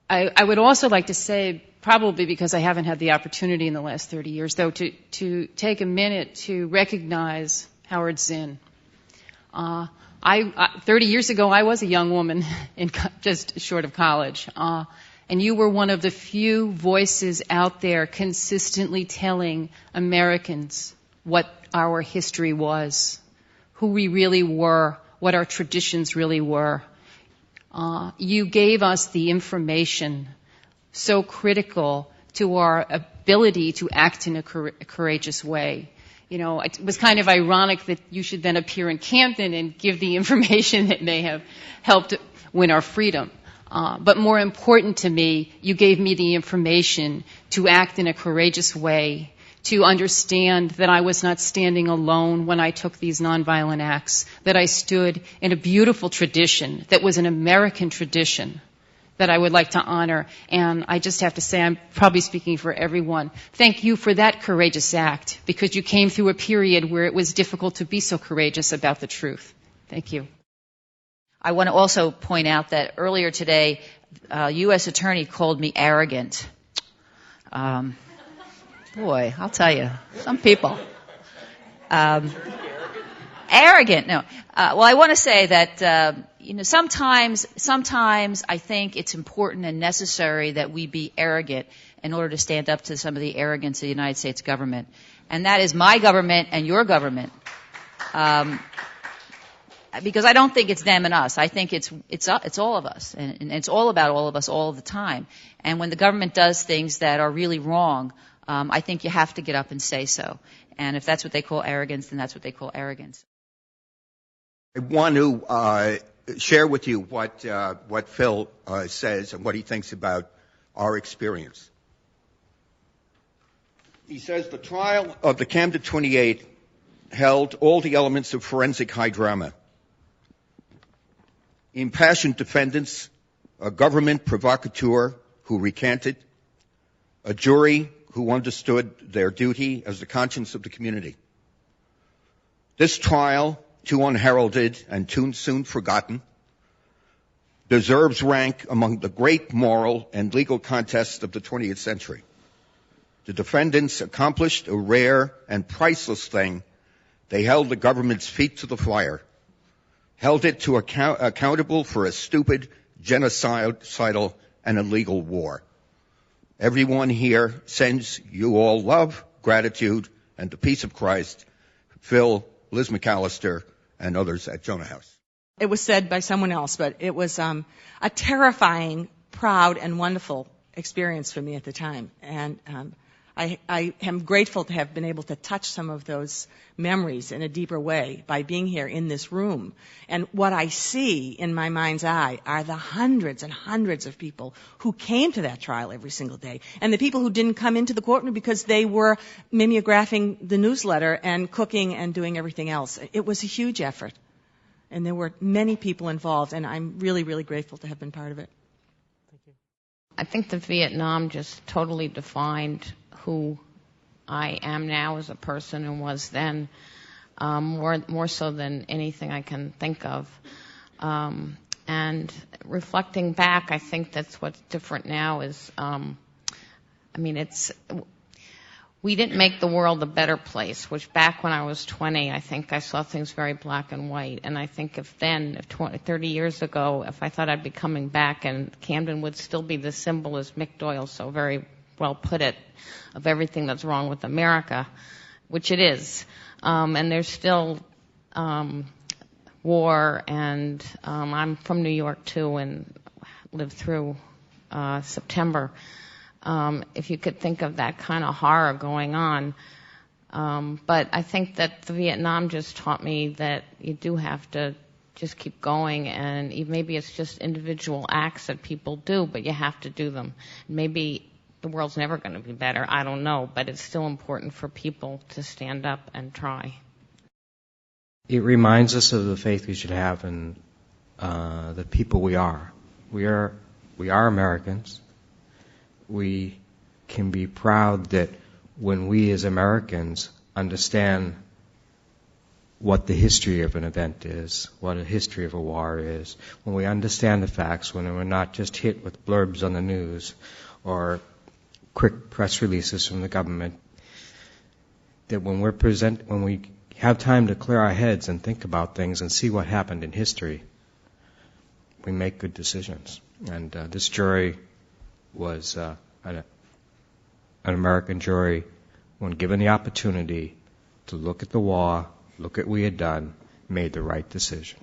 I would also like to say, probably because I haven't had the opportunity in the last 30 years, though, to take a minute to recognize Howard Zinn. 30 years ago, I was a young woman just short of college. And you were one of the few voices out there consistently telling Americans what our history was, who we really were, what our traditions really were. You gave us the information so critical to our ability to act in a courageous way. You know, it was kind of ironic that you should then appear in Camden and give the information that may have helped win our freedom. But more important to me, you gave me the information to act in a courageous way, to understand that I was not standing alone when I took these nonviolent acts, that I stood in a beautiful tradition that was an American tradition that I would like to honor. And I just have to say, I'm probably speaking for everyone, thank you for that courageous act, because you came through a period where it was difficult to be so courageous about the truth. Thank you. I want to also point out that earlier today, a U.S. attorney called me arrogant. Boy, I'll tell you, some people. Arrogant, no. Well, I want to say that, sometimes I think it's important and necessary that we be arrogant in order to stand up to some of the arrogance of the United States government. And that is my government and your government. Because I don't think it's them and us. I think it's all of us. And it's all about all of us all the time. And when the government does things that are really wrong, I think you have to get up and say so. And if that's what they call arrogance, then that's what they call arrogance. I want to share with you what Phil says and what he thinks about our experience. He says the trial of the Camden 28 held all the elements of forensic high drama. Impassioned defendants, a government provocateur who recanted, a jury who understood their duty as the conscience of the community. This trial, too unheralded and too soon forgotten, deserves rank among the great moral and legal contests of the 20th century. The defendants accomplished a rare and priceless thing. They held the government's feet to the fire, held it to accountable for a stupid, genocidal, and illegal war. Everyone here sends you all love, gratitude, and the peace of Christ. Phil, Liz McAllister, and others at Jonah House. It was said by someone else, but it was a terrifying, proud, and wonderful experience for me at the time. And I am grateful to have been able to touch some of those memories in a deeper way by being here in this room. And what I see in my mind's eye are the hundreds and hundreds of people who came to that trial every single day, and the people who didn't come into the courtroom because they were mimeographing the newsletter and cooking and doing everything else. It was a huge effort, and there were many people involved, and I'm really, really grateful to have been part of it. Thank you. I think the Vietnam just totally defined who I am now as a person and was then, more so than anything I can think of. And reflecting back, I think that's what's different now is, we didn't make the world a better place, which back when I was 20, I think I saw things very black and white. And I think if 30 years ago, if I thought I'd be coming back and Camden would still be the symbol, as Mick Doyle so very well put it, of everything that's wrong with America, which it is. And there's still war, and I'm from New York, too, and lived through September. If you could think of that kind of horror going on. But I think that the Vietnam just taught me that you do have to just keep going, and maybe it's just individual acts that people do, but you have to do them. Maybe the world's never going to be better, I don't know, but it's still important for people to stand up and try. It reminds us of the faith we should have in the people we are. We are Americans. We can be proud that when we as Americans understand what the history of an event is, what a history of a war is, when we understand the facts, when we're not just hit with blurbs on the news or quick press releases from the government, that when we have time to clear our heads and think about things and see what happened in history, we make good decisions. And this jury was an American jury, when given the opportunity to look at the war, look at what we had done, made the right decision.